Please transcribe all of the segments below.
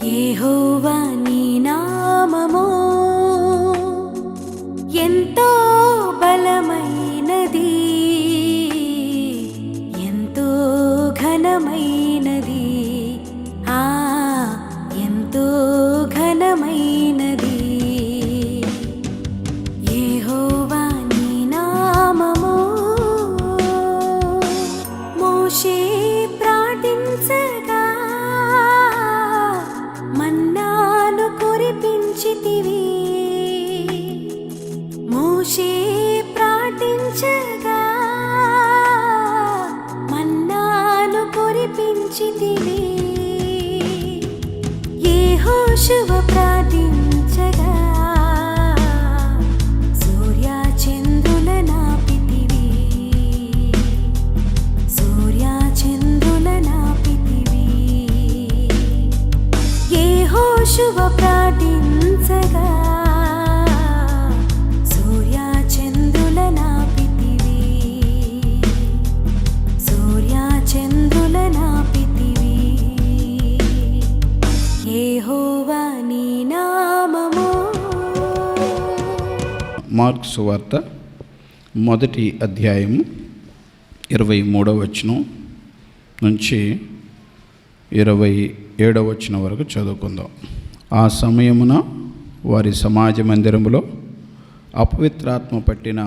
యెహోవా నీ నామము ఎంతో బలమైనది, ఎంతో ఘనమైనది, ఎంతో ఘనమైనది. యెహోవా నీ నామము. మోషే ప్రార్థించగా మన్నాను కురిపించితివి. మోషే ప్రార్థించగా మన్నాను కురిపించితివి. యెహోషువ ప్రార్థించగా సూర్య చంద్రుల నాపితివి. సూర్య చంద్రుల నాపితివి. యెహోషువ ప్రార్థించగా సూర్య చంద్రుల నాపితివి. సూర్య చంద్రుల నాపితివి. యెహోవా నీ నామము. మార్కు సువార్త 1వ అధ్యాయము 23వ వచనం నుంచి 27వ వచనం వరకు చదువుకుందాం. ఆ సమయమున వారి సమాజ మందిరములో అపవిత్రాత్మ పట్టిన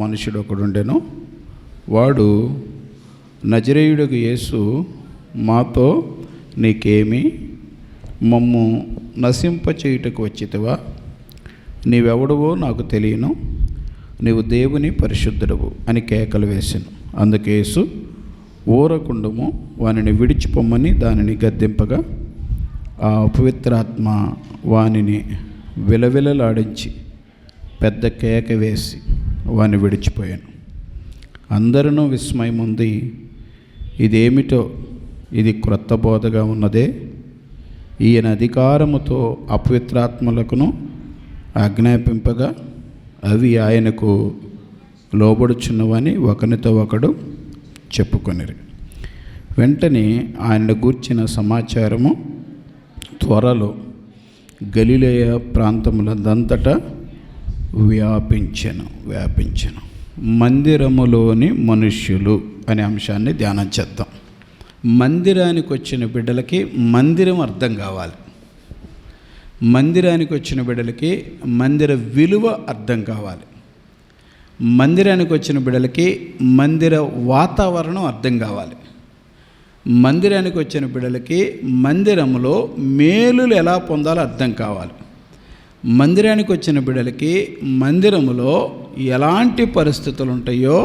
మనుషుడు ఒకడుండెను. వాడు, నజరేయుడగు యేసు, మాతో నీకేమి? మమ్ము నశింపచేయుటకు వచ్చితివా? నీవెవడవో నాకు తెలియను, నీవు దేవుని పరిశుద్ధుడవు అని కేకలు వేసెను. అందుకు యేసు, ఊరకుండుము, వానిని విడిచిపోమ్మని దానిని గద్దింపగా ఆ అపవిత్రాత్మ వానిని విలవిలలాడించి పెద్ద కేక వేసి వాని విడిచిపోయాను. అందరూ విస్మయముంది, ఇదేమిటో, ఇది క్రొత్త బోధగా ఉన్నదే. ఈయన అధికారముతో అపవిత్రాత్మలకును ఆజ్ఞాపింపగా అవి ఆయనకు లోబడుచున్నవని ఒకనితో ఒకడు చెప్పుకొనిరి. వెంటనే ఆయన గూర్చిన సమాచారము త్వరలో గలిలయ ప్రాంతములందంతటా వ్యాపించెను. మందిరములోని మనుష్యులు అనే అంశాన్ని ధ్యానం చేద్దాం. మందిరానికి వచ్చిన బిడ్డలకి మందిరం అర్థం కావాలి. మందిరానికి వచ్చిన బిడ్డలకి మందిర విలువ అర్థం కావాలి. మందిరానికి వచ్చిన బిడ్డలకి మందిర వాతావరణం అర్థం కావాలి. మందిరానికి వచ్చిన బిడ్డలకి మందిరంలో మేలులు ఎలా పొందాలో అర్థం కావాలి. మందిరానికి వచ్చిన బిడ్డలకి మందిరములో ఎలాంటి పరిస్థితులు ఉంటాయో,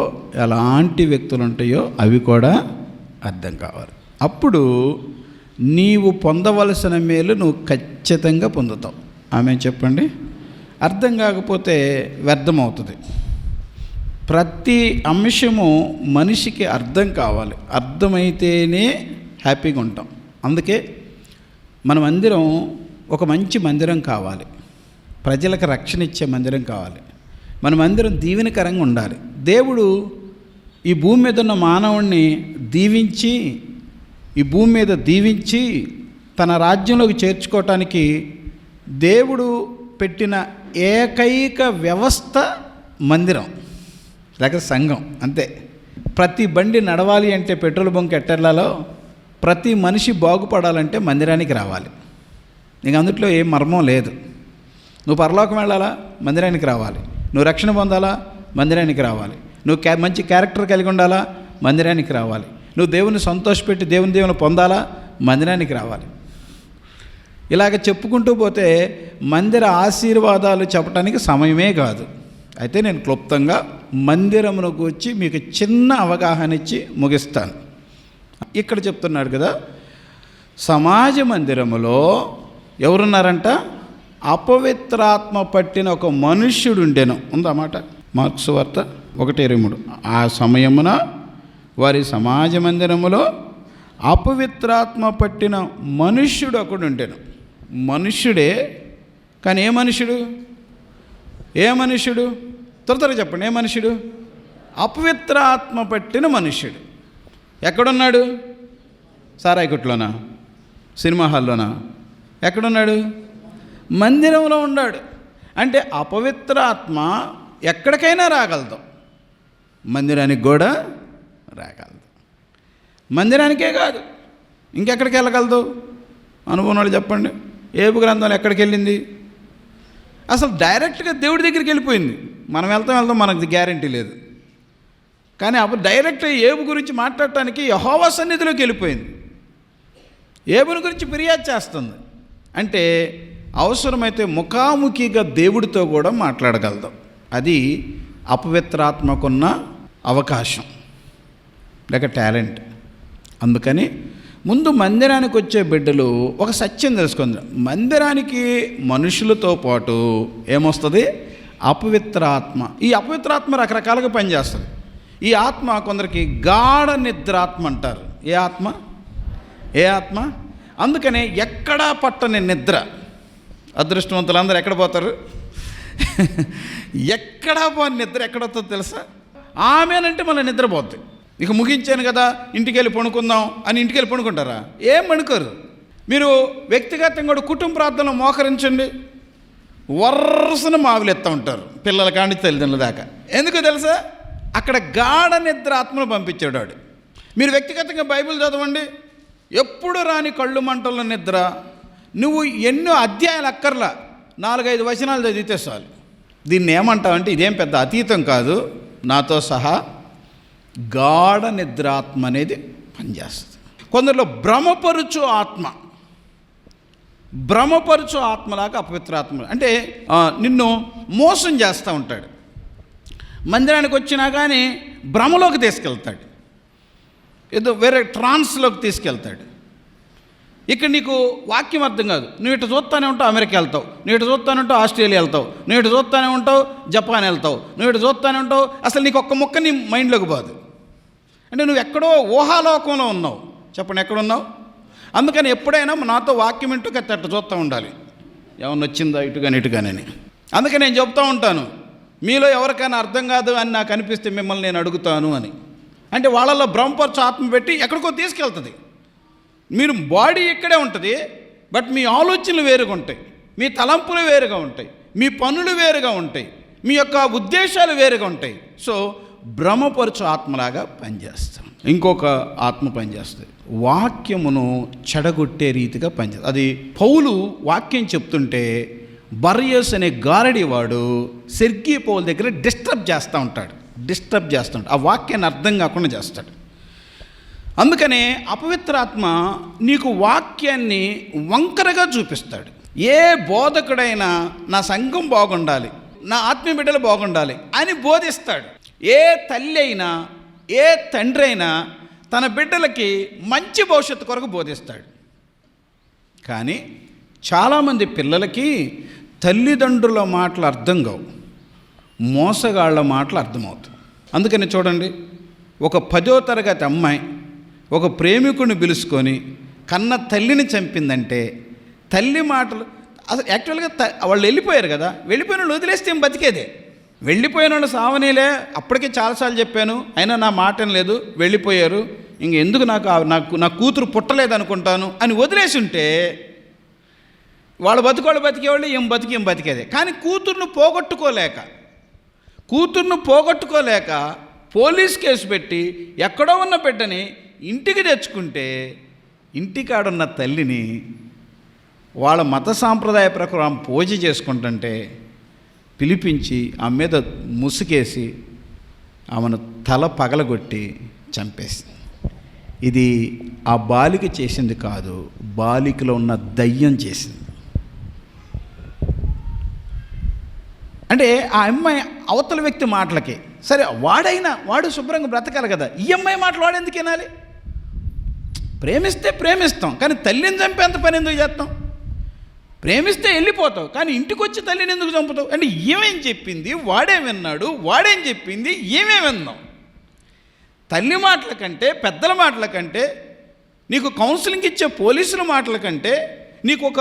ఎలాంటి వ్యక్తులు ఉంటాయో అవి కూడా అర్థం కావాలి. అప్పుడు నీవు పొందవలసిన మేలు నువ్వు ఖచ్చితంగా పొందుతావు. ఆమె చెప్పండి. అర్థం కాకపోతే వ్యర్థమవుతుంది. ప్రతి అంశము మనిషికి అర్థం కావాలి. అర్థమైతేనే హ్యాపీగా ఉంటాం. అందుకే మన మందిరం ఒక మంచి మందిరం కావాలి. ప్రజలకు రక్షణ ఇచ్చే మందిరం కావాలి. మన మందిరం దీవెనకరంగా ఉండాలి. దేవుడు ఈ భూమి మీద ఉన్న మానవుణ్ణి ఈ భూమి మీద దీవించి తన రాజ్యంలోకి చేర్చుకోవటానికి దేవుడు పెట్టిన ఏకైక వ్యవస్థ మందిరం లేక సంఘం. అంతే. ప్రతి బండి నడవాలి అంటే పెట్రోల్ బంక్ ఎట్టెళ్లాలో, ప్రతి మనిషి బాగుపడాలంటే మందిరానికి రావాలి. నీకు అందుట్లో ఏ మర్మం లేదు. నువ్వు పరలోకం వెళ్ళాలా, మందిరానికి రావాలి. నువ్వు రక్షణ పొందాలా, మందిరానికి రావాలి. నువ్వు మంచి క్యారెక్టర్ కలిగి ఉండాలా, మందిరానికి రావాలి. నువ్వు దేవుని సంతోషపెట్టి దేవుని పొందాలా, మందిరానికి రావాలి. ఇలాగ చెప్పుకుంటూ పోతే మందిర ఆశీర్వాదాలు చెప్పడానికి సమయమే కాదు. అయితే నేను క్లుప్తంగా మందిరమును గూర్చి మీకు చిన్న అవగాహన ఇచ్చి ముగిస్తాను. ఇక్కడ చెప్తున్నాడు కదా, సమాజ మందిరములో ఎవరున్నారంట? అపవిత్రాత్మ పట్టిన ఒక మనుష్యుడు ఉండెను. ఉందన్నమాట. మార్కు సువార్త 1:23. ఆ సమయమున వారి సమాజ మందిరములో అపవిత్రాత్మ పట్టిన మనుష్యుడు ఒకడు ఉండెను. మనుష్యుడే, కానీ ఏ మనుష్యుడు త్వరగా చెప్పండి. ఏ మనుష్యుడు? అపవిత్ర ఆత్మ పట్టిన మనుష్యుడు. ఎక్కడున్నాడు? సారాయి కొట్లోనా? సినిమా హాల్లోనా? ఎక్కడున్నాడు? మందిరంలో ఉన్నాడు. అంటే అపవిత్ర ఆత్మ ఎక్కడికైనా రాగలదు, మందిరానికి కూడా రాగలదు. మందిరానికే కాదు, ఇంకెక్కడికి వెళ్ళగలదు? అనుభవం వాళ్ళు చెప్పండి. ఏబు గ్రంథంలో ఎక్కడికి వెళ్ళింది? అసలు డైరెక్ట్గా దేవుడి దగ్గరికి వెళ్ళిపోయింది. మనం వెళ్తాం మనకు గ్యారంటీ లేదు. కానీ అప్పుడు డైరెక్ట్ ఏబు గురించి మాట్లాడటానికి యెహోవా సన్నిధిలోకి వెళ్ళిపోయింది. ఏబుని గురించి ఫిర్యాదు చేస్తుంది. అంటే అవసరమైతే ముఖాముఖిగా దేవుడితో కూడా మాట్లాడగలదు. అది అపవిత్రాత్మకున్న అవకాశం లేక టాలెంట్. అందుకని ముందు మందిరానికి వచ్చే బిడ్డలు ఒక సత్యం తెలుసుకుంది. మందిరానికి మనుషులతో పాటు ఏమొస్తుంది? అపవిత్రాత్మ. ఈ అపవిత్రాత్మ రకరకాలుగా పనిచేస్తుంది. ఈ ఆత్మ కొందరికి గాఢ నిద్రాత్మ అంటారు. ఏ ఆత్మ? అందుకనే ఎక్కడా పట్టని నిద్ర. అదృష్టవంతులందరూ ఎక్కడ పోతారు? ఎక్కడా పోని నిద్ర ఎక్కడొస్తుందో తెలుసా? ఆమెనంటే మళ్ళీ నిద్రపోద్ది. ఇక ముగించాను కదా, ఇంటికి వెళ్ళి పడుకుందాం అని ఇంటికి వెళ్ళి పడుకుంటారా? ఏం పడుకోరు. మీరు వ్యక్తిగతంగా కూడా కుటుంబ ప్రార్థనలో మోకరించండి, వరుసను మావులెత్తా ఉంటారు, పిల్లల కాడి తల్లిదండ్రుల దాకా. ఎందుకో తెలుసా? అక్కడ గాఢ నిద్ర ఆత్మను పంపించాడు వాడు. మీరు వ్యక్తిగతంగా బైబిల్ చదవండి, ఎప్పుడు రాని కళ్ళు మంటల్లో నిద్ర. నువ్వు ఎన్నో అధ్యాయాలు అక్కర్లా, 4-5 వచనాలు చదివితే చాలు. దీన్ని ఏమంటావంటే ఇదేం పెద్ద అతీతం కాదు, నాతో సహా గాఢ నిద్రాత్మ అనేది పనిచేస్తుంది. కొందరిలో భ్రమపరుచు ఆత్మలాగా అపవిత్రాత్మ. అంటే నిన్ను మోసం చేస్తూ ఉంటాడు. మందిరానికి వచ్చినా కానీ భ్రమలోకి తీసుకెళ్తాడు, ఏదో వేరే ట్రాన్స్లోకి తీసుకెళ్తాడు. ఇక్కడ నీకు వాక్యం అర్థం కాదు. నువ్వు ఇటు చూస్తానే ఉంటావు అమెరికా వెళ్తావు, నువ్వు ఇటు చూస్తానే ఉంటావు ఆస్ట్రేలియా వెళ్తావు, నువ్వు ఇటు చూస్తానే ఉంటావు జపాన్ వెళ్తావు, నువ్వు ఇటు చూస్తానే ఉంటావు. అసలు నీకు ఒక్క ముక్క నీ మైండ్లోకి పోదు. అంటే నువ్వు ఎక్కడో ఊహాలోకంలో ఉన్నావు. చెప్పండి, ఎక్కడున్నావు? అందుకని ఎప్పుడైనా నాతో వాక్యం వింటూ అట్ట చూస్తూ ఉండాలి, ఏమన్నా వచ్చిందా ఇటుగాని. అందుకని నేను చెప్తూ ఉంటాను, మీలో ఎవరికైనా అర్థం కాదు అని నాకు అనిపిస్తే మిమ్మల్ని నేను అడుగుతాను అని. అంటే వాళ్ళలో బ్రహ్మపరచు ఆత్మ పెట్టి ఎక్కడికో తీసుకెళ్తుంది. మీరు బాడీ ఇక్కడే ఉంటుంది, బట్ మీ ఆలోచనలు వేరుగా ఉంటాయి, మీ తలంపులు వేరుగా ఉంటాయి, మీ పనులు వేరుగా ఉంటాయి, మీ యొక్క ఉద్దేశాలు వేరుగా ఉంటాయి. సో భ్రమపరచు ఆత్మలాగా పనిచేస్తాం. ఇంకొక ఆత్మ పనిచేస్తుంది, వాక్యమును చెడగొట్టే రీతిగా పనిచేస్తుంది. అది పౌలు వాక్యం చెప్తుంటే బరియస్ అనే గారడి వాడు సెర్గీ పౌలు దగ్గర డిస్టర్బ్ చేస్తూ ఉంటాడు. ఆ వాక్యాన్ని అర్థం కాకుండా చేస్తాడు. అందుకనే అపవిత్రాత్మ నీకు వాక్యాన్ని వంకరగా చూపిస్తాడు. ఏ బోధకుడైనా నా సంఘం బాగుండాలి, నా ఆత్మీయ బిడ్డలు బాగుండాలి అని బోధిస్తాడు. ఏ తల్లి అయినా ఏ తండ్రి అయినా తన బిడ్డలకి మంచి భవిష్యత్తు కొరకు బోధిస్తాడు. కానీ చాలామంది పిల్లలకి తల్లిదండ్రుల మాటలు అర్థం కావు, మోసగాళ్ల మాటలు అర్థమవుతాయి. అందుకని చూడండి, ఒక 10వ తరగతి అమ్మాయి ఒక ప్రేమికుడిని పిలుచుకొని కన్న తల్లిని చంపిందంటే తల్లి మాటలు అసలు యాక్చువల్గా వాళ్ళు వెళ్ళిపోయారు కదా, వెళ్ళిపోయిన వాళ్ళు వదిలేస్తే ఏం బతికేదే. వెళ్ళిపోయిన వాళ్ళు సావనీలే, అప్పటికే చాలాసార్లు చెప్పాను, అయినా నా మాట లేదు, వెళ్ళిపోయారు, ఇంకెందుకు నా కూతురు పుట్టలేదు అనుకుంటాను అని వదిలేసి ఉంటే వాళ్ళు బతికేవాళ్ళు ఏం బతికేదే. కానీ కూతుర్ను పోగొట్టుకోలేక పోలీస్ కేసు పెట్టి ఎక్కడో ఉన్న బిడ్డని ఇంటికి తెచ్చుకుంటే ఇంటికాడున్న తల్లిని వాళ్ళ మత సాంప్రదాయ ప్రకారం పూజ చేసుకుంటుంటే పిలిపించి ఆమె మీద ముసుగేసి ఆమెను తల పగలగొట్టి చంపేసింది. ఇది ఆ బాలిక చేసింది కాదు, బాలికలో ఉన్న దయ్యం చేసింది. అంటే ఆ అమ్మాయి అవతల వ్యక్తి మాటలకి సరే, వాడు శుభ్రంగా బ్రతకాలి కదా, ఈ అమ్మాయి మాటలు వాడు ఎందుకు వినాలి? ప్రేమిస్తే ప్రేమిస్తాం, కానీ తల్లిని చంపేంత పని ఎందుకు చేస్తాం? ప్రేమిస్తే వెళ్ళిపోతావు, కానీ ఇంటికి వచ్చి తల్లిని ఎందుకు చంపుతావు? అంటే ఏమేం చెప్పింది వాడేం విన్నాడు, వాడేం చెప్పింది ఏమేమి విన్నాం? తల్లి మాటల కంటే, పెద్దల మాటల కంటే, నీకు కౌన్సిలింగ్ ఇచ్చే పోలీసుల మాటల కంటే, నీకు ఒక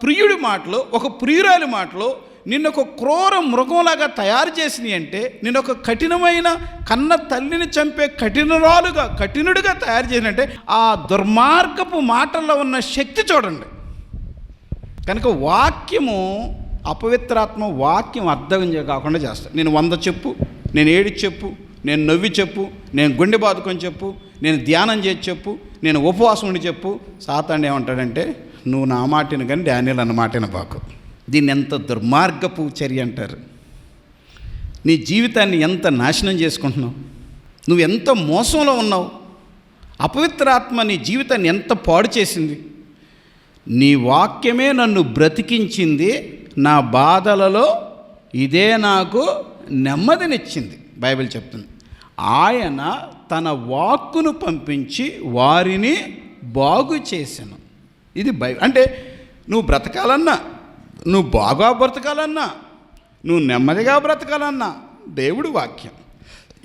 ప్రియుడి మాటలు, ఒక ప్రియురాలి మాటలు నిన్ను ఒక క్రూర మృగంలాగా తయారు చేసినాయి అంటే, నిన్ను ఒక కఠినమైన కన్న తల్లిని చంపే కఠినుడిగా తయారు చేసినంటే, ఆ దుర్మార్గపు మాటల్లో ఉన్న శక్తి చూడండి. కనుక వాక్యము, అపవిత్రాత్మ వాక్యం అర్థం కాకుండా చేస్తాడు. నేను 100 చెప్పు, నేను 7 చెప్పు, నేను నవ్వి చెప్పు, నేను గుండె బాదుకొని చెప్పు, నేను ధ్యానం చేసి చెప్పు, నేను ఉపవాసం ఉండి చెప్పు. సాతాను ఏమంటాడంటే, నువ్వు నా మాటను కానీ డానియేలు అన్న మాటను బాకు. దీన్ని ఎంత దుర్మార్గపు చర్య అంటారు. నీ జీవితాన్ని ఎంత నాశనం చేసుకుంటున్నావు, నువ్వు ఎంత మోసంలో ఉన్నావు. అపవిత్రాత్మ నీ జీవితాన్ని ఎంత పాడు చేసింది. నీ వాక్యమే నన్ను బ్రతికించింది, నా బాధలలో ఇదే నాకు నెమ్మదినిచ్చింది. బైబిల్ చెప్తుంది, ఆయన తన వాక్కును పంపించి వారిని బాగు చేశాను. ఇది అంటే నువ్వు బ్రతకాలన్నా, నువ్వు బాగా బ్రతకాలన్నా, నువ్వు నెమ్మదిగా బ్రతకాలన్నా దేవుడి వాక్యం.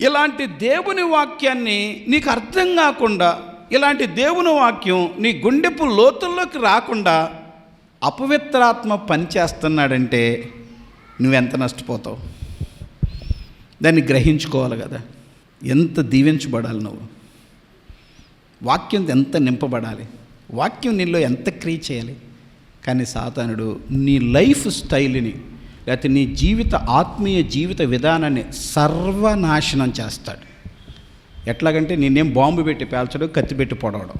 ఇలాంటి దేవుని వాక్యాన్ని నీకు అర్థం కాకుండా, ఇలాంటి దేవుని వాక్యం నీ గుండెపు లోతుల్లోకి రాకుండా అపవిత్రాత్మ పనిచేస్తున్నాడంటే నువ్వెంత నష్టపోతావు. దాన్ని గ్రహించుకోవాలి కదా. ఎంత దీవించబడాలి, నువ్వు వాక్యం ఎంత నింపబడాలి, వాక్యం నీలో ఎంత క్రియ చేయాలి. కానీ సాతానుడు నీ లైఫ్ స్టైల్ని, లేకపోతే నీ ఆత్మీయ జీవిత విధానాన్ని సర్వనాశనం చేస్తాడు. ఎట్లాగంటే నేనేం బాంబు పెట్టి పేల్చడం, కత్తి పెట్టి పొడవడం.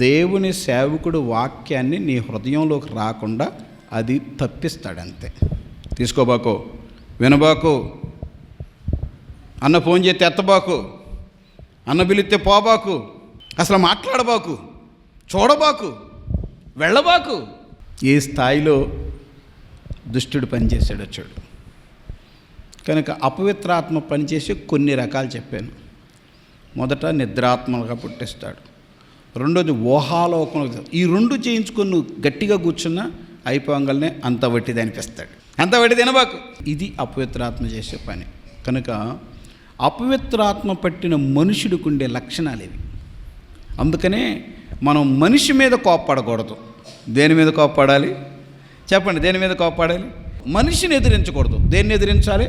దేవుని సేవకుడు వాక్యాన్ని నీ హృదయంలోకి రాకుండా అది తప్పిస్తాడంతే. తీసుకోబాకు, వినబాకు, అన్న ఫోన్ చేస్తే ఎత్తబాకు, అన్న పిలిస్తే పోబాకు, అసలు మాట్లాడబాకు, చూడబాకు, వెళ్ళబాకు. ఏ స్థాయిలో దుష్టుడు పనిచేసాడో చూడు. కనుక అపవిత్రాత్మ పనిచేసి కొన్ని రకాలు చెప్పాను. మొదట నిద్రాత్మలుగా పుట్టిస్తాడు, రెండోది ఊహాలోకంలో. ఈ 2 చేయించుకొని నువ్వు గట్టిగా కూర్చున్నా అయిపోగానే అంత వట్టిది అనిపిస్తాడు. అంత వట్టి తినబాకు. ఇది అపవిత్రాత్మ చేసే పని. కనుక అపవిత్రాత్మ పట్టిన మనుషుడికి ఉండే లక్షణాలు ఇవి. అందుకనే మనం మనిషి మీద కోప్పడకూడదు. దేని మీద కోప్పడాలి చెప్పండి? దేని మీద కోప్పడాలి? మనిషిని ఎదిరించకూడదు. దేన్ని ఎదిరించాలి?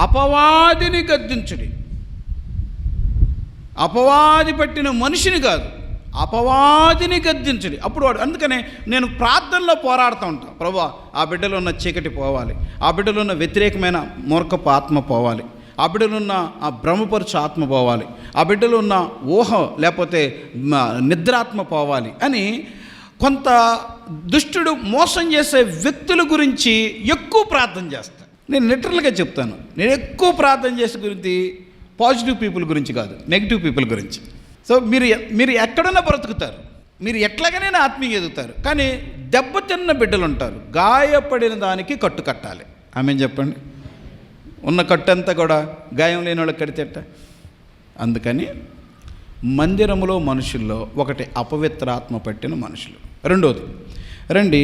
అపవాదిని గద్దించుడి. అపవాది పట్టిన మనిషిని కాదు, అపవాదిని గద్దించుడి. అప్పుడు వాడు, అందుకనే నేను ప్రార్థనలో పోరాడుతూ ఉంటాను. ప్రభువా, ఆ బిడ్డలో ఉన్న చీకటి పోవాలి, ఆ బిడ్డలో ఉన్న వ్యతిరేకమైన మూర్ఖపు ఆత్మ పోవాలి, ఆ బిడ్డలో ఉన్న ఆ భ్రమపరుచు ఆత్మ పోవాలి, ఆ బిడ్డలో ఉన్న ఊహ లేకపోతే నిద్రాత్మ పోవాలి అని. కొంత దుష్టుడు మోసం చేసే వ్యక్తుల గురించి ఎక్కువ ప్రార్థన చేస్తాను. నేను లిటరల్గా చెప్తాను, నేను ఎక్కువ ప్రార్థన చేసే గురించి పాజిటివ్ పీపుల్ గురించి కాదు, నెగిటివ్ పీపుల్ గురించి. సో మీరు ఎక్కడన్నా బ్రతుకుతారు, మీరు ఎట్లాగైనా ఆత్మీయ ఎదుగుతారు. కానీ దెబ్బతిన్న బిడ్డలు ఉంటారు. గాయపడిన దానికి కట్టు కట్టాలి. ఆమె చెప్పండి. ఉన్న కట్టంతా కూడా గాయం లేని వాళ్ళకి కడితేట. అందుకని మందిరములో మనుషుల్లో ఒకటి అపవిత్రాత్మ పట్టిన మనుషులు. రెండోది రండి,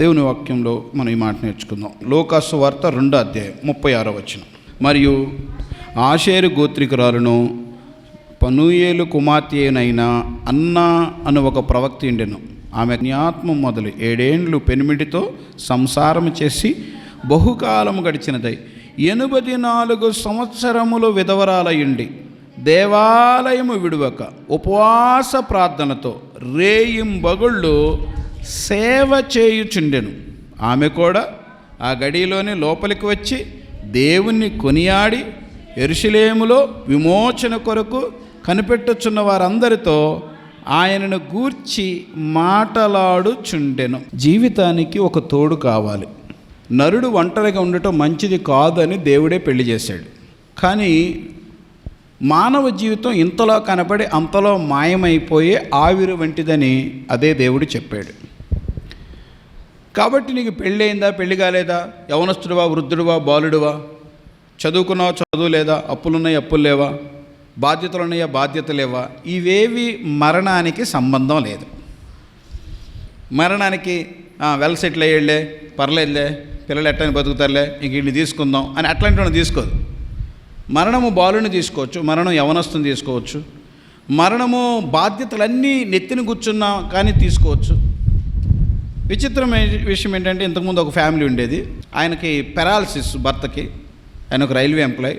దేవుని వాక్యంలో మనం ఈ మాట నేర్చుకుందాం. లోకాసు వార్త 2వ అధ్యాయం 36వ వచనం. మరియు ఆషేరు గోత్రికురాలను పనూయేలు కుమార్తెనైన అన్నా అను ఒక ప్రవక్త ఉండెను. ఆమె జ్ఞాత్మ మొదలు 7 ఏండ్లు పెనిమిటితో సంసారం చేసి బహుకాలము గడిచినదై 84 సంవత్సరములు విధవరాలయుండి దేవాలయము విడువక ఉపవాస ప్రార్థనతో రేయింబగుళ్ళు సేవ చేయుచుండెను. ఆమె కూడా ఆ గడిలోనే లోపలికి వచ్చి దేవుణ్ణి కొనియాడి యెరూషలేములో విమోచన కొరకు కనిపెట్టుచున్న వారందరితో ఆయనను గూర్చి మాటలాడుచుండెను. జీవితానికి ఒక తోడు కావాలి. నరుడు ఒంటరిగా ఉండటం మంచిది కాదని దేవుడే పెళ్లి చేశాడు. కానీ మానవ జీవితం ఇంతలో కనపడి అంతలో మాయమైపోయే ఆవిరి వంటిదని అదే దేవుడు చెప్పాడు. కాబట్టి నీకు పెళ్ళయిందా, పెళ్లి కాలేదా, యవనస్తుడువా, వృద్ధుడువా, బాలుడువా, చదువుకున్నావా, చదువు లేదా, అప్పులున్నాయి, అప్పులు లేవా, బాధ్యతలున్నాయా, బాధ్యత లేవా, ఇవేవి మరణానికి సంబంధం లేదు. మరణానికి వెల్ సెటిల్ అయ్యేళ్ళే, పర్లేదులే, పిల్లలు ఎట్టని బతుకుతారులే, ఇంక ఇన్ని తీసుకుందాం అని అట్లాంటి వాడిని తీసుకోదు. మరణము బాలుని తీసుకోవచ్చు, మరణం యవనస్తుని తీసుకోవచ్చు, మరణము బాధ్యతలన్నీ నెత్తిని కూర్చున్నా కానీ తీసుకోవచ్చు. విచిత్రమైన విషయం ఏంటంటే, ఇంతకుముందు ఒక ఫ్యామిలీ ఉండేది. ఆయనకి పెరాలసిస్, భర్తకి. ఆయన ఒక రైల్వే ఎంప్లాయ్.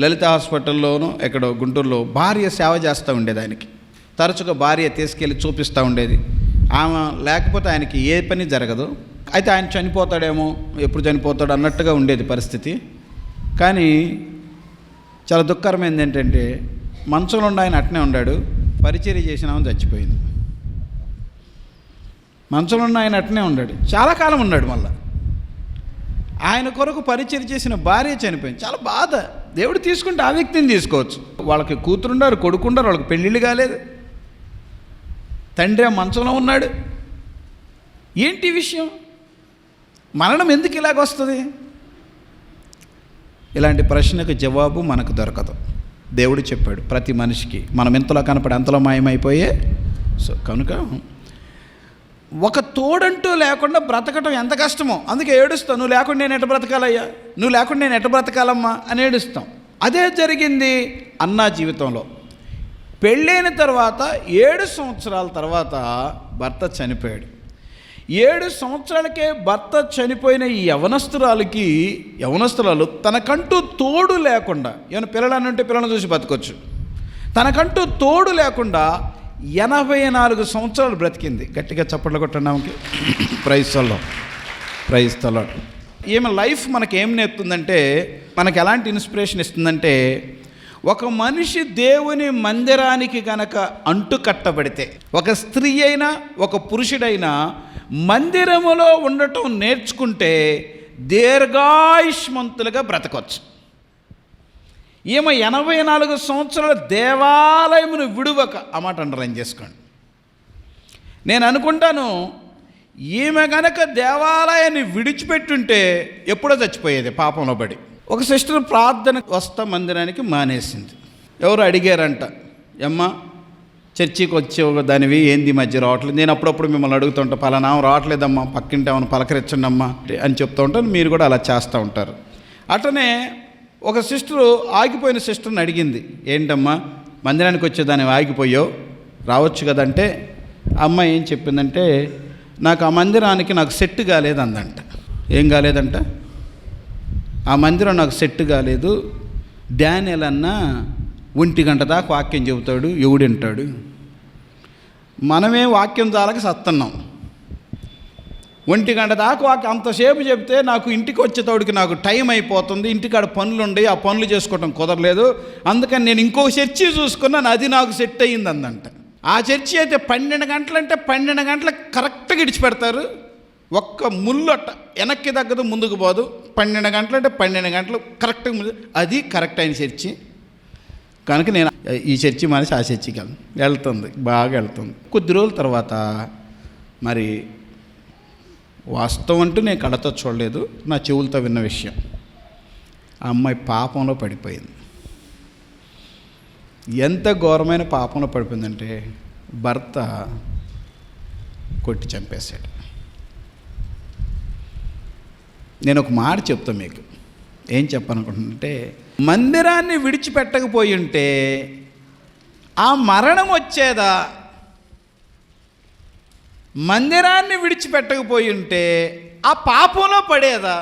లలిత హాస్పిటల్లోనూ ఎక్కడో గుంటూరులో భార్య సేవ చేస్తూ ఉండేది ఆయనకి. తరచుగా భార్య తీసుకెళ్ళి చూపిస్తూ ఉండేది. ఆమె లేకపోతే ఆయనకి ఏ పని జరగదు. అయితే ఆయన చనిపోతాడేమో, ఎప్పుడు చనిపోతాడు అన్నట్టుగా ఉండేది పరిస్థితి. కానీ చాలా దుఃఖకరమైనది ఏంటంటే మంచంలో ఉండి ఆయన అట్నే ఉన్నాడు, పరిచర్య చేసిన ఆమె చచ్చిపోయింది. మంచంలో ఉన్న ఆయన అట్నే ఉన్నాడు, చాలా కాలం ఉన్నాడు. మళ్ళీ ఆయన కొరకు పరిచర్య చేసిన భార్య చనిపోయింది. చాలా బాధ. దేవుడు తీసుకుంటే ఆ వ్యక్తిని తీసుకోవచ్చు. వాళ్ళకి కూతురుండారు, కొడుకుండారు, వాళ్ళకి పెళ్ళిళ్ళు కాలేదు, తండ్రి ఆ మంచంలో ఉన్నాడు. ఏంటి విషయం? మరణం ఎందుకు ఇలాగొస్తుంది? ఇలాంటి ప్రశ్నకు జవాబు మనకు దొరకదు. దేవుడు చెప్పాడు ప్రతి మనిషికి మనం ఎంతలో కనపడి అంతలో మాయమైపోయే. సో కనుక ఒక తోడంటూ లేకుండా బ్రతకటం ఎంత కష్టమో, అందుకే ఏడుస్తాం. నువ్వు లేకుండా నేను ఎట్ట బ్రతకాలయ్యా, నువ్వు లేకుండా నేను ఎట్ట బ్రతకాలమ్మా అని ఏడుస్తాం. అదే జరిగింది అన్నా జీవితంలో. పెళ్ళైన తర్వాత 7 సంవత్సరాల తర్వాత భర్త చనిపోయాడు. 7 సంవత్సరాలకే భర్త చనిపోయిన ఈ యవనస్తురాలు తనకంటూ తోడు లేకుండా, ఏమైనా పిల్లలని ఉంటే పిల్లలను చూసి బతకొచ్చు, తనకంటూ తోడు లేకుండా 84 సంవత్సరాలు బ్రతికింది. గట్టిగా చప్పట్లు కొట్టండి ఆమెకి. Praise the. ఈమె లైఫ్ మనకి ఏం నేర్పుతుందంటే, మనకి ఎలాంటి ఇన్స్పిరేషన్ ఇస్తుందంటే, ఒక మనిషి దేవుని మందిరానికి గనక అంటు కట్టబడితే, ఒక స్త్రీ అయినా ఒక పురుషుడైనా మందిరములో ఉండటం నేర్చుకుంటే దీర్ఘాయుష్మంతులుగా బ్రతకొచ్చు. ఈమె 84 సంవత్సరాల దేవాలయమును విడువక, ఆ మాట అండర్లైన్ చేసుకోండి. నేను అనుకుంటాను ఈమె గనక దేవాలయాన్ని విడిచిపెట్టుంటే ఎప్పుడో చచ్చిపోయేది పాపంలో పడి. ఒక సిస్టర్ ప్రార్థనకు వస్తా మందిరానికి మానేసింది. ఎవరు అడిగారంట, అమ్మ చర్చికి వచ్చే దానివి ఏంది మధ్య రావట్లేదు. నేను అప్పుడప్పుడు మిమ్మల్ని అడుగుతుంటా, పలానా రావట్లేదమ్మా, పక్కింటి ఏమన్నా పలకరించండి అమ్మా అని చెప్తూ ఉంటాను. మీరు కూడా అలా చేస్తూ ఉంటారు. అట్లనే ఒక సిస్టరు ఆగిపోయిన సిస్టర్ని అడిగింది, ఏంటమ్మా మందిరానికి వచ్చేదాన్ని ఆగిపోయావు, రావచ్చు కదంటే అమ్మ ఏం చెప్పిందంటే, నాకు ఆ మందిరానికి నాకు సెట్ కాలేదు అందంట. ఏం కాలేదంట? ఆ మందిరం నాకు సెట్ కాలేదు. డానియల్ అన్న 1 గంట దాకా వాక్యం చెబుతాడు, ఎవడింటాడు? మనమే వాక్యం చాలక సస్తున్నాం. 1 గంట దాకా వాక్యం అంతసేపు చెప్తే నాకు ఇంటికి వచ్చేటోడికి నాకు టైం అయిపోతుంది, ఇంటికాడ పనులు ఉండి ఆ పనులు చేసుకోవడం కుదరలేదు, అందుకని నేను ఇంకొక చర్చి చూసుకున్నాను, అది నాకు సెట్ అయ్యింది అందంట. ఆ చర్చి అయితే 12 గంటలంటే 12 గంటలకు కరెక్ట్గా విడిచిపెడతారు. ఒక్క ముళ్ళు అట్ట వెనక్కి తగ్గదు, ముందుకు పోదు. 12 గంటలంటే 12 గంటలు కరెక్ట్గా ముందు, అది కరెక్ట్ అయిన చర్చి. కనుక నేను ఈ చర్చి మనిషి ఆ చర్చికి వెళ్తుంది, బాగా వెళ్తుంది. కొద్ది రోజుల తర్వాత మరి వాస్తవం అంటూ నేను కళ్ళతో చూడలేదు, నా చెవులతో విన్న విషయం, ఆ అమ్మాయి పాపంలో పడిపోయింది. ఎంత ఘోరమైన పాపంలో పడిపోయిందంటే భర్త కొట్టి చంపేశాడు. నేను ఒక మాట చెప్తాను మీకు, ఏం చెప్పాలనుకుంటున్నానంటే, మందిరాన్ని విడిచిపెట్టకపోయి ఉంటే ఆ మరణం వచ్చేదా? మందిరాన్ని విడిచిపెట్టకపోయి ఉంటే ఆ పాపంలో పడేదా?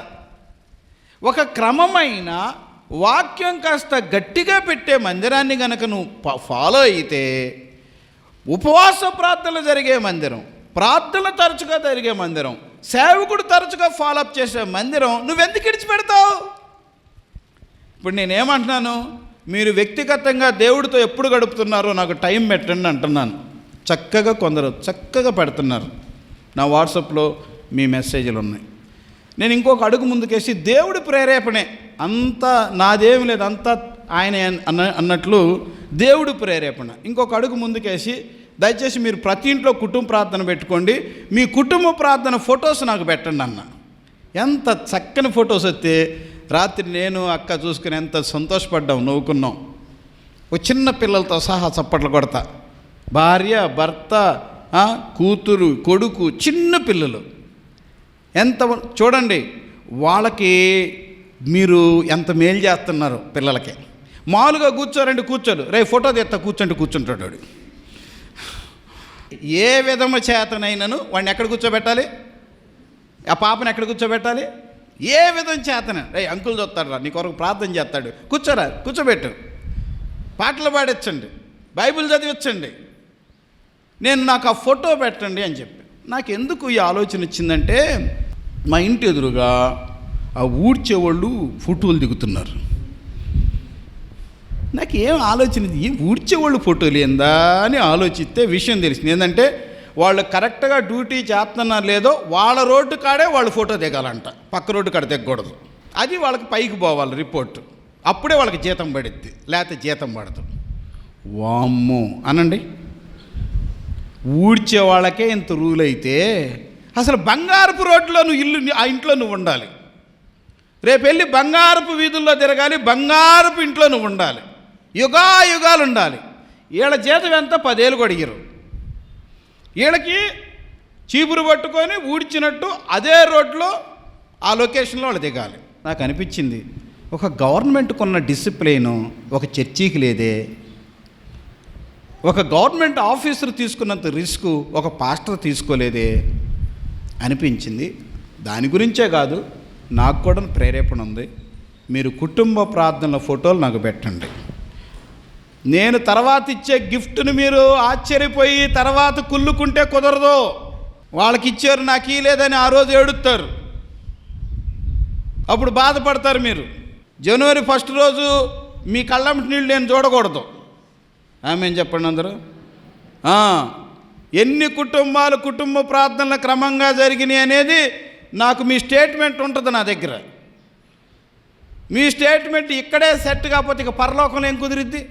ఒక క్రమమైన వాక్యం కాస్త గట్టిగా పెట్టే మందిరాన్ని గనక నువ్వు ఫాలో అయితే, ఉపవాస ప్రార్థనలు జరిగే మందిరం, ప్రార్థనలు తరచుగా జరిగే మందిరం, సేవకుడు తరచుగా ఫాలోఅప్ చేసే మందిరం నువ్వెందుకు విడిచిపెడతావు? ఇప్పుడు నేనేమంటున్నాను, మీరు వ్యక్తిగతంగా దేవుడితో ఎప్పుడు గడుపుతున్నారో నాకు టైం పెట్టండి అంటున్నాను. చక్కగా కొందరు చక్కగా పెడుతున్నారు. నా వాట్సాప్లో మీ మెసేజ్లు ఉన్నాయి. నేను ఇంకొక అడుగు ముందుకేసి దేవుడి ప్రేరేపణే, అంతా నాదేమి లేదు, అంతా ఆయన అన్నట్లు దేవుడి ప్రేరేపణ. ఇంకొక అడుగు ముందుకేసి దయచేసి మీరు ప్రతి ఇంట్లో కుటుంబ ప్రార్థన పెట్టుకోండి, మీ కుటుంబ ప్రార్థన ఫొటోస్ నాకు పెట్టండి అన్న. ఎంత చక్కని ఫొటోస్ వస్తే రాత్రి నేను అక్క చూసుకుని ఎంత సంతోషపడ్డాం, నవ్వుకున్నాం. ఒక చిన్న పిల్లలతో సహా చప్పట్లు కొడతా, భార్య, భర్త, కూతురు, కొడుకు, చిన్న పిల్లలు ఎంత చూడండి, వాళ్ళకి మీరు ఎంత మేలు చేస్తున్నారు. పిల్లలకి మామూలుగా కూర్చోరండి, కూర్చోరు, రే ఫోటో తీస్తా కూర్చోండి, కూర్చుంటాడు వాడు. ఏ విధము చేతనైనను వాడిని ఎక్కడ కూర్చోబెట్టాలి? ఆ పాపను ఎక్కడ కూర్చోబెట్టాలి? ఏ విధం చేతన, రే అంకుల్ చూస్తాడు రా, నీ కొరకు ప్రార్థన చేస్తాడు, కూర్చోరా, కూర్చోబెట్టు, పాటలు పాడించండి, బైబిల్ చదివించండి, నాకు ఆ ఫోటో పెట్టండి అని చెప్పి. నాకెందుకు ఈ ఆలోచన వచ్చిందంటే, మా ఇంటి ఎదురుగా ఆ ఊడ్చేవాళ్ళు ఫోటోలు దిగుతున్నారు. నాకేం ఆలోచన, ఏం ఊడ్చేవాళ్ళు ఫోటోలు ఏందా అని ఆలోచిస్తే విషయం తెలిసింది. ఏంటంటే వాళ్ళు కరెక్ట్గా డ్యూటీ చేస్తున్నారు లేదో వాళ్ళ రోడ్డు కాడే వాళ్ళు ఫోటో దిగాలంట, పక్క రోడ్డు కాడ దిగకూడదు. అది వాళ్ళకి పైకి పోవాలి రిపోర్టు, అప్పుడే వాళ్ళకి జీతం పడిద్ది, లేకపోతే జీతం పడదు. వామ్మో అనండి, ఊడ్చే వాళ్ళకే ఇంత రూల్ అయితే అసలు బంగారపు రోడ్లో నువ్వు ఇల్లు, ఆ ఇంట్లో నువ్వు ఉండాలి. రేపు వెళ్ళి బంగారపు వీధుల్లో తిరగాలి, బంగారపు ఇంట్లో నువ్వు ఉండాలి, యుగాలు ఉండాలి. వీళ్ళ జీతం ఎంత? 10 ఏళ్ళు అడిగారు. వీళ్ళకి చీపురు పట్టుకొని ఊడ్చినట్టు అదే రోడ్లో ఆ లొకేషన్లో వాళ్ళు దిగాలి. నాకు అనిపించింది, ఒక గవర్నమెంట్కి ఉన్న డిసిప్లిను ఒక చర్చికి లేదే, ఒక గవర్నమెంట్ ఆఫీసర్ తీసుకున్నంత రిస్క్ ఒక పాస్టర్ తీసుకోలేదే అనిపించింది. దాని గురించే కాదు, నాకు కూడా ప్రేరేపణ ఉంది. మీరు కుటుంబ ప్రార్థనల ఫోటోలు నాకు పెట్టండి. నేను తర్వాత ఇచ్చే గిఫ్ట్ను మీరు ఆశ్చర్యపోయి తర్వాత కుళ్ళుకుంటే కుదరదు. వాళ్ళకి ఇచ్చారు, నాకు ఇలేదని ఆ రోజు ఏడుస్తారు, అప్పుడు బాధపడతారు మీరు. జనవరి 1 రోజు మీ కళ్ళంటి నీళ్ళు నేను చూడకూడదు. ఆమె చెప్పండి అందరూ. ఎన్ని కుటుంబాలు కుటుంబ ప్రార్థనలు క్రమంగా జరిగినాయి అనేది నాకు మీ స్టేట్మెంట్ ఉంటుంది నా దగ్గర. మీ స్టేట్మెంట్ ఇక్కడే సెట్ కాకపోతే ఇక పరలోకంలో ఏం కుదిరిద్ది?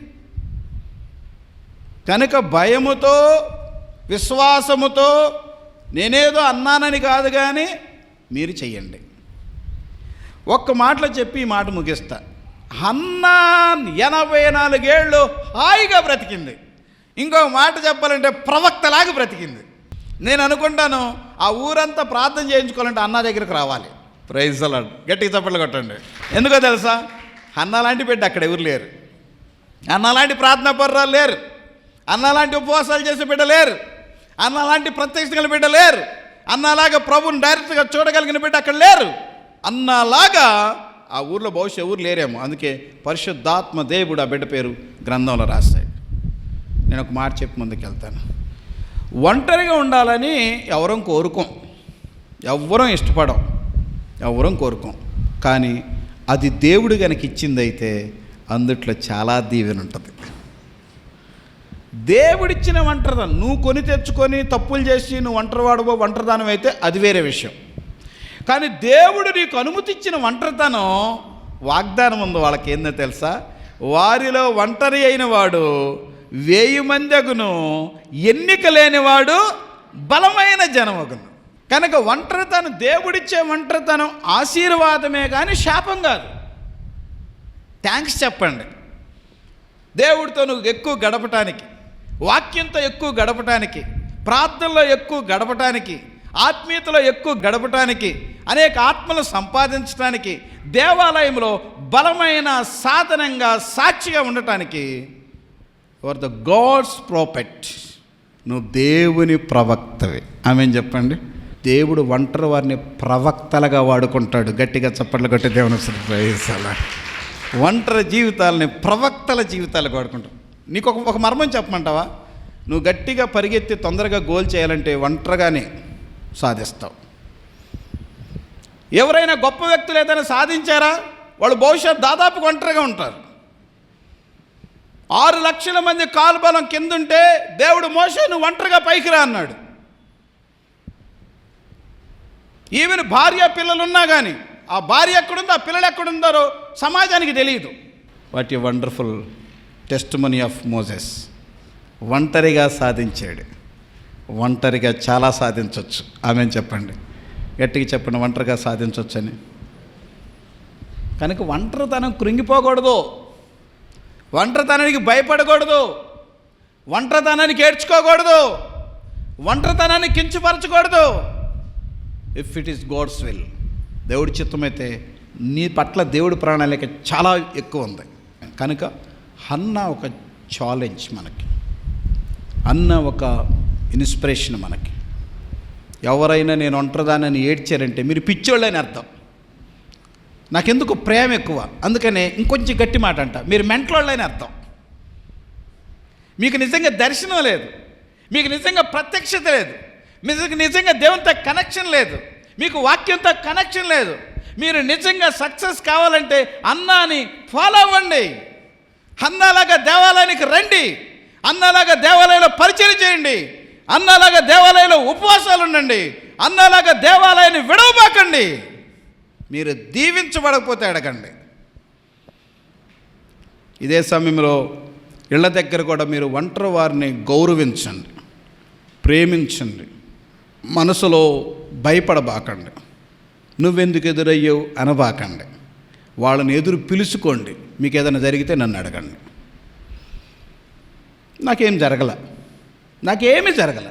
కనుక భయముతో విశ్వాసముతో నేనేదో అన్నానని కాదు, కానీ మీరు చెయ్యండి. ఒక్క మాటలో చెప్పి ఈ మాట ముగిస్తా. హన్నా 84 ఏళ్ళు హాయిగా బ్రతికింది. ఇంకో మాట చెప్పాలంటే ప్రవక్తలాగా బ్రతికింది. నేను అనుకుంటాను ఆ ఊరంతా ప్రార్థన చేయించుకోవాలంటే అన్న దగ్గరికి రావాలి. ప్రైజ్ ది లార్డ్, గట్టిగా చప్పట్లు కొట్టండి. ఎందుకో తెలుసా? అన్న లాంటి బిడ్డ అక్కడ ఎవరు లేరు, అన్న లాంటి ప్రార్థనా పర్రాలు లేరు, అన్న లాంటి ఉపవాసాలు చేసే బిడ్డ లేరు, అన్న లాంటి ప్రత్యక్ష బిడ్డ లేరు, అన్నలాగా ప్రభుని డైరెక్ట్గా చూడగలిగిన బిడ్డ అక్కడ లేరు. అన్నలాగా ఆ ఊర్లో బహుశా ఎవరు లేరేమో. అందుకే పరిశుద్ధాత్మ దేవుడు ఆ బిడ్డ పేరు గ్రంథంలో రాశాడు. నేను ఒక మాట చెప్పి ముందుకు వెళ్తాను. ఒంటరిగా ఉండాలని ఎవరం కోరుకోం, ఎవ్వరం ఇష్టపడం, ఎవ్వరం కోరుకోం. కానీ అది దేవుడు కనుక ఇచ్చిందైతే అందుట్లో చాలా దీవెన ఉంటుంది. దేవుడిచ్చిన ఒంటరిదానం నువ్వు కొని తెచ్చుకొని తప్పులు చేసి నువ్వు ఒంటరివాడువో ఒంటరిదానం అయితే అది వేరే విషయం. కానీ దేవుడు నీకు అనుమతి ఇచ్చిన ఒంటరితనం వాగ్దానం ఉంది వాళ్ళకి. ఏందో తెలుసా? వారిలో ఒంటరి అయిన వాడు 1000 మంది అగును, ఎన్నిక లేనివాడు బలమైన జనమగును. కనుక ఒంటరితనం, దేవుడిచ్చే ఒంటరితనం ఆశీర్వాదమే కానీ శాపం కాదు. థ్యాంక్స్ చెప్పండి. దేవుడితో నువ్వు ఎక్కువ గడపటానికి, వాక్యంతో ఎక్కువ గడపటానికి, ప్రార్థనలో ఎక్కువ గడపటానికి, ఆత్మీయతలో ఎక్కువ గడపటానికి, అనేక ఆత్మలు సంపాదించడానికి, దేవాలయంలో బలమైన సాధనంగా సాక్షిగా ఉండటానికి ఫర్ ద గాడ్స్ ప్రాపర్ట్, నువ్వు దేవుని ప్రవక్తవి. ఆమెను చెప్పండి. దేవుడు ఒంటరి వారిని ప్రవక్తలుగా వాడుకుంటాడు. గట్టిగా చప్పట్లు కొట్టి దేవుని స్తుతించాలి. ఒంటరి జీవితాలని ప్రవక్తల జీవితాలకు వాడుకుంటాడు. నీకు ఒక మర్మం చెప్పమంటావా? నువ్వు గట్టిగా పరిగెత్తి తొందరగా గోల్ చేయాలంటే ఒంటరిగానే సాధిస్తావు. ఎవరైనా గొప్ప వ్యక్తులు ఏదైనా సాధించారా? వాళ్ళు బహుశా దాదాపు ఒంటరిగా ఉంటారు. 6 లక్షల మంది కాలుబలం కిందుంటే దేవుడు మోషే నువ్వు ఒంటరిగా పైకి రా అన్నాడు. ఈవెన్ భార్య పిల్లలు ఉన్నా కానీ ఆ భార్య ఎక్కడుందో ఆ పిల్లలు ఎక్కడుందారో సమాజానికి తెలియదు. What a wonderful testimony of Moses. ఒంటరిగా సాధించాడు. ఒంటరిగా చాలా సాధించవచ్చు. ఆమెను చెప్పండి, గట్టిగా చెప్పండి, ఒంటరిగా సాధించవచ్చని. కనుక ఒంటరితనం కృంగిపోకూడదు, ఒంటరితనానికి భయపడకూడదు, ఒంటరితనానికి ఏడ్చుకోకూడదు, ఒంటరితనాన్ని కించపరచకూడదు. If it is God's will, దేవుడి చిత్తమైతే నీ పట్ల దేవుడి ప్రణాళిక చాలా ఎక్కువ ఉంది. కనుక హన్నా ఒక ఛాలెంజ్ మనకి, అన్న ఒక ఇన్స్పిరేషన్ మనకి. ఎవరైనా నేను ఒంటరిదానని ఏడ్చారంటే మీరు పిచ్చోళ్ళని అర్థం. నాకెందుకు ప్రేమ ఎక్కువ, అందుకనే ఇంకొంచెం గట్టి మాట అంట, మీరు మెంటలోళ్ళని అర్థం. మీకు నిజంగా దర్శనం లేదు, మీకు నిజంగా ప్రత్యక్షత లేదు, మీకు నిజంగా దేవునితో కనెక్షన్ లేదు, మీకు వాక్యంతో కనెక్షన్ లేదు, మీరు నిజంగా సక్సెస్ కావాలంటే అన్నాని ఫాలో అవ్వండి. అన్నలాగా దేవాలయానికి రండి, అన్నలాగా దేవాలయంలో పరిచయం చేయండి, అన్నలాగా దేవాలయంలో ఉపవాసాలు ఉండండి, అన్నలాగా దేవాలయాన్ని విడవబాకండి. మీరు దీవించబడకపోతే అడగండి. ఇదే సమయంలో ఇళ్ళ దగ్గర కూడా మీరు ఒంటరి వారిని గౌరవించండి, ప్రేమించండి, మనసులో భయపడబాకండి, నువ్వెందుకు ఎదురయ్యావు అనబాకండి. వాళ్ళని ఎదురు పిలుచుకోండి. మీకు ఏదైనా జరిగితే నన్ను అడగండి. నాకేమీ జరగల,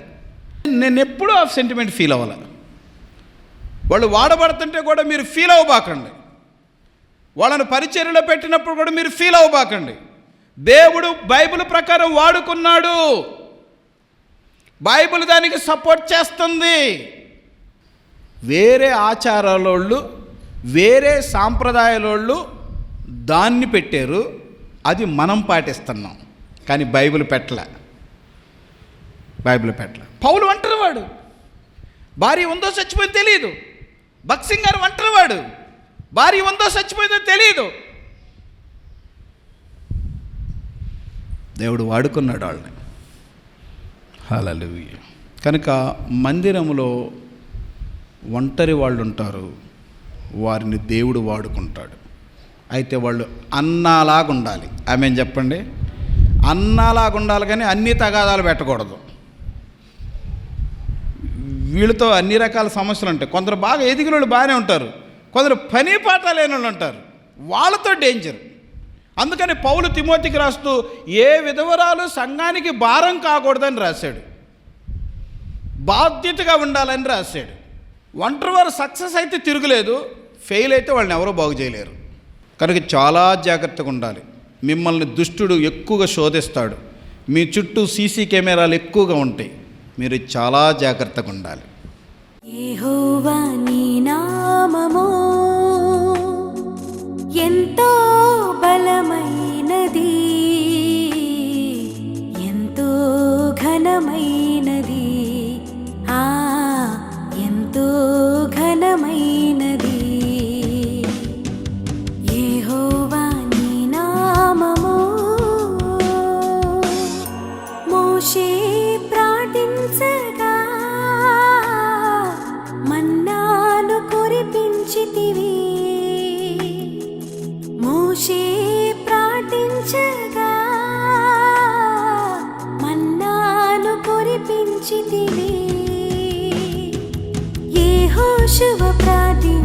నేను ఎప్పుడూ ఆ సెంటిమెంట్ ఫీల్ అవ్వాల. వాళ్ళు వాడబడుతుంటే కూడా మీరు ఫీల్ అవ్వబాకండి, వాళ్ళని పరిచర్యలో పెట్టినప్పుడు కూడా మీరు ఫీల్ అవ్వబాకండి. దేవుడు బైబిల్ ప్రకారం వాడుకున్నాడు, బైబిల్ దానికి సపోర్ట్ చేస్తుంది. వేరే ఆచారాలోళ్ళు, వేరే సాంప్రదాయాలోళ్ళు దాన్ని పెట్టారు, అది మనం పాటిస్తున్నాం, కానీ బైబిల్ పెట్టలే. పౌలు ఒంటరివాడు, భార్య ఉందో చచ్చిపోయిందో తెలియదు. భక్సింగ్ గారు ఒంటరివాడు, భార్య ఉందో చచ్చిపోయిందో తెలియదు. దేవుడు వాడుకున్నాడు వాళ్ళని. హల్లెలూయా. కనుక మందిరంలో ఒంటరి వాళ్ళు ఉంటారు, వారిని దేవుడు వాడుకుంటాడు. అయితే వాళ్ళు అన్నాలాగా ఉండాలి. ఆమేన్ చెప్పండి. అన్నాలాగా ఉండాలి, కానీ అన్ని తగాదాలు పెట్టకూడదు. వీళ్ళతో అన్ని రకాల సమస్యలు ఉంటాయి. కొందరు బాగా ఎదిగిన వాళ్ళు బాగానే ఉంటారు, కొందరు పని పాట లేని వాళ్ళు ఉంటారు, వాళ్ళతో డేంజర్. అందుకని పౌలు తిమోతికి రాస్తూ ఏ విధవరాలు సంఘానికి భారం కాకూడదని రాశాడు, బాధ్యతగా ఉండాలని రాశాడు. ఒంటరి వారు సక్సెస్ అయితే తిరుగులేదు, ఫెయిల్ అయితే వాళ్ళని ఎవరో బాగు చేయలేరు. కనుక చాలా జాగ్రత్తగా ఉండాలి. మిమ్మల్ని దుష్టుడు ఎక్కువగా శోధిస్తాడు, మీ చుట్టూ సీసీ కెమెరాలు ఎక్కువగా ఉంటాయి, మీరు చాలా జాగ్రత్తగా ఉండాలి. యెహోవా నీ నామము ఎంతో బలమైనది, ఎంతో ఘనమైనది, ఎంతో ఘనమైనది. యెహోవా నీ నామము. మోషే ప్రార్థించగా మన్నాను కురిపించితివి, మోషే ప్రార్థించగా మన్నాను కురిపించితివి. యెహోషువ ప్రార్థి